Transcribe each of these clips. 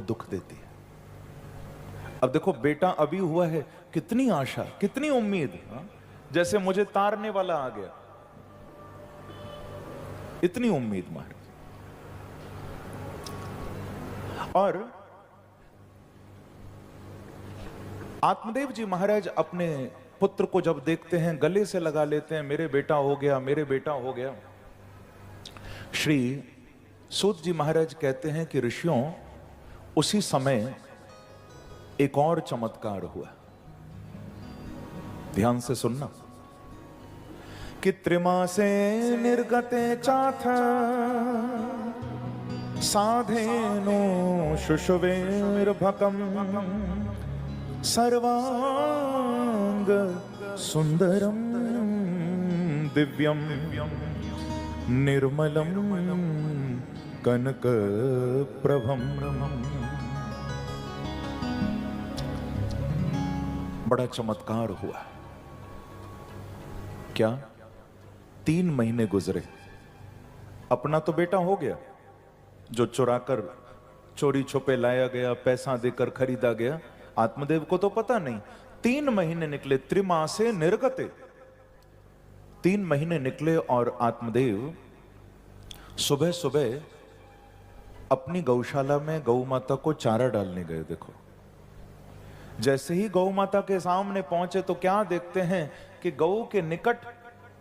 दुख देती है। अब देखो बेटा अभी हुआ है, कितनी आशा, कितनी उम्मीद, जैसे मुझे तारने वाला आ गया, इतनी उम्मीद महाराज। और आत्मदेव जी महाराज अपने पुत्र को जब देखते हैं गले से लगा लेते हैं, मेरे बेटा हो गया, मेरे बेटा हो गया। श्री सूत जी महाराज कहते हैं कि ऋषियों, उसी समय एक और चमत्कार हुआ, ध्यान से सुनना। कि त्रिमासे निर्गते चाथ साधेनो शुशुवेर्भकम सर्वांग सुंदरम दिव्यम निर्मलम कनक प्रभम। बड़ा चमत्कार हुआ। क्या? 3 महीने गुजरे, अपना तो बेटा हो गया, जो चुराकर चोरी छुपे लाया गया, पैसा देकर खरीदा गया, आत्मदेव को तो पता नहीं। 3 महीने निकले, त्रिमासे निर्गते, 3 महीने निकले और आत्मदेव सुबह सुबह अपनी गौशाला में गौ माता को चारा डालने गए। देखो, जैसे ही गौ माता के सामने पहुंचे तो क्या देखते हैं कि गौ के निकट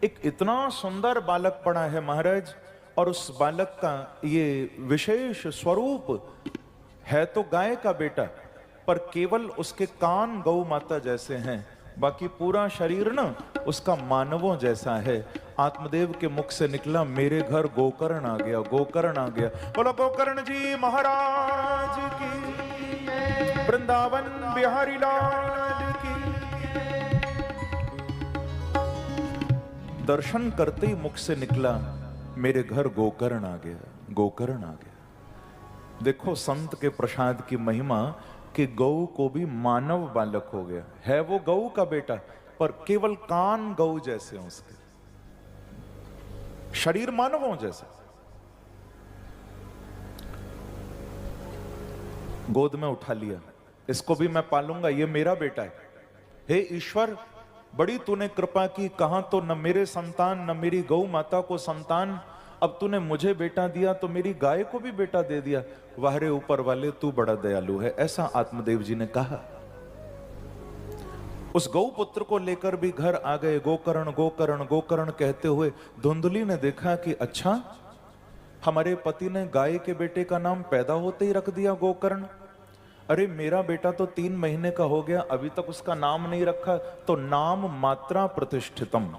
एक इतना सुंदर बालक पड़ा है महाराज, और उस बालक का ये विशेष स्वरूप है तो गाय का बेटा, पर केवल उसके कान गौ माता जैसे हैं, बाकी पूरा शरीर ना उसका मानवों जैसा है। आत्मदेव के मुख से निकला, मेरे घर गोकर्ण आ गया, गोकर्ण आ गया। बोलो गोकर्ण जी महाराज की, वृंदावन बिहारी लाल की। दर्शन करते ही मुख से निकला, मेरे घर गोकर्ण आ गया, गोकर्ण आ गया। देखो संत के प्रसाद की महिमा कि गौ को भी मानव बालक हो गया है। वो गौ का बेटा, पर केवल कान गौ जैसे हैं, उसके शरीर मानवों जैसे। गोद में उठा लिया, इसको भी मैं पालूंगा, ये मेरा बेटा है। हे ईश्वर, बड़ी तूने कृपा की, कहां तो न मेरे संतान न मेरी गौ माता को संतान, अब तूने मुझे बेटा दिया तो मेरी गाय को भी बेटा दे दिया। वाह रे ऊपर वाले, तू बड़ा दयालु है, ऐसा आत्मदेव जी ने कहा। उस गौ पुत्र को लेकर भी घर आ गए। गोकर्ण गोकर्ण गोकर्ण कहते हुए धुंधली ने देखा कि अच्छा, हमारे पति ने गाय के बेटे का नाम पैदा होते ही रख दिया गोकर्ण। अरे मेरा बेटा तो 3 महीने का हो गया, अभी तक उसका नाम नहीं रखा, तो नाम मात्रा प्रतिष्ठितम।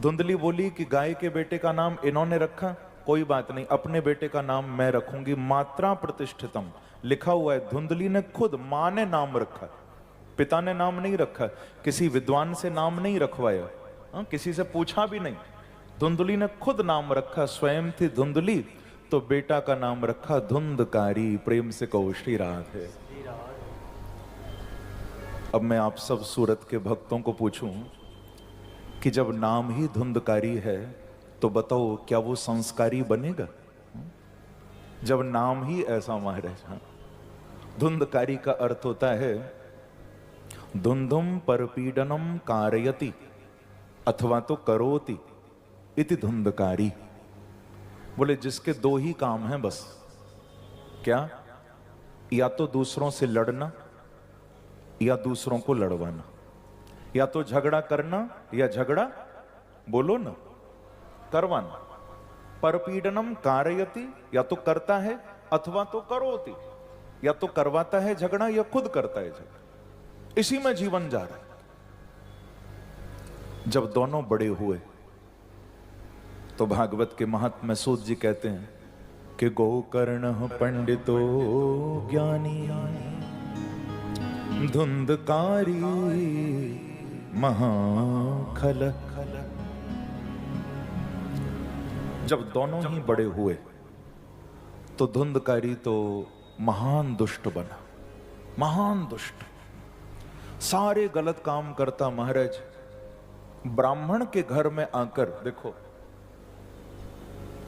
धुंधली बोली कि गाय के बेटे का नाम इन्होंने रखा, कोई बात नहीं, अपने बेटे का नाम मैं रखूंगी, मात्रा प्रतिष्ठितम लिखा हुआ है। धुंधली ने खुद, मां ने नाम रखा, पिता ने नाम नहीं रखा, किसी विद्वान से नाम नहीं रखवाया, किसी से पूछा भी नहीं, धुंधली ने खुद नाम रखा। स्वयं थी धुंधली, तो बेटा का नाम रखा धुंधकारी। प्रेम से कहो श्री राधे। अब मैं आप सब सूरत के भक्तों को पूछूं कि जब नाम ही धुंधकारी है तो बताओ क्या वो संस्कारी बनेगा? जब नाम ही ऐसा महाराज। धुंधकारी का अर्थ होता है धुंधुम परपीडनम कारयति अथवा तो करोति इति धुंधकारी। बोले जिसके 2 ही काम हैं बस, क्या? या तो दूसरों से लड़ना या दूसरों को लड़वाना, या तो झगड़ा करना या झगड़ा, बोलो ना, करवाना। परपीडनम कारयति, या तो करता है, अथवा तो करोति, या तो करवाता है झगड़ा या खुद करता है झगड़ा। इसी में जीवन जा रहा है। जब दोनों बड़े हुए तो भागवत के महात्मा सूत जी कहते हैं कि गोकर्ण पंडितो ज्ञानी धुंधकारी महाखल। जब दोनों ही बड़े हुए तो धुंधकारी तो महान दुष्ट बना, महान दुष्ट, सारे गलत काम करता महाराज। ब्राह्मण के घर में आकर देखो,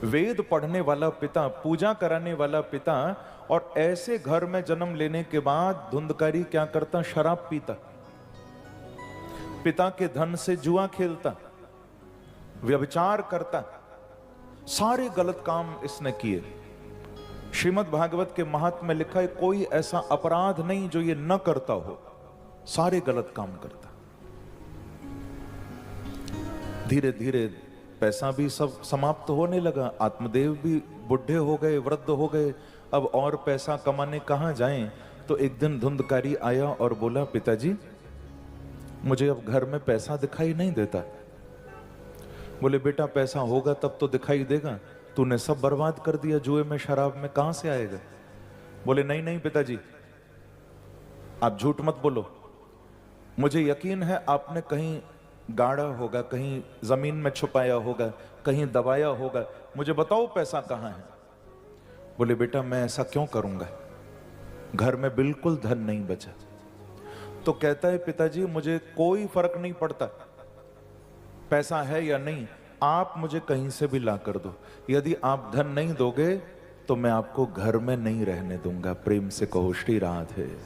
वेद पढ़ने वाला पिता, पूजा कराने वाला पिता, और ऐसे घर में जन्म लेने के बाद धुंधकारी क्या करता? शराब पीता, पिता के धन से जुआ खेलता, व्यभिचार करता, सारे गलत काम इसने किए। श्रीमद् भागवत के महात्म्य में लिखा है कोई ऐसा अपराध नहीं जो ये न करता हो, सारे गलत काम करता। धीरे धीरे पैसा भी सब समाप्त होने लगा, आत्मदेव भी बुढ़े हो गए, वृद्ध हो गए, अब और पैसा कमाने कहां जाएं? तो एक दिन धुंधकारी आया और बोला, पिताजी मुझे अब घर में पैसा दिखाई नहीं देता। बोले, बेटा पैसा होगा तब तो दिखाई देगा, तूने सब बर्बाद कर दिया जुए में, शराब में, कहां से आएगा? बोले, नहीं नहीं पिताजी, आप झूठ मत बोलो, मुझे यकीन है आपने कहीं गाड़ा होगा, कहीं जमीन में छुपाया होगा, कहीं दबाया होगा, मुझे बताओ पैसा कहां है। बोले, बेटा मैं ऐसा क्यों करूंगा, घर में बिल्कुल धन नहीं बचा। तो कहता है, पिताजी मुझे कोई फर्क नहीं पड़ता पैसा है या नहीं, आप मुझे कहीं से भी ला कर दो, यदि आप धन नहीं दोगे तो मैं आपको घर में नहीं रहने दूंगा। प्रेम से कहो श्री राधे।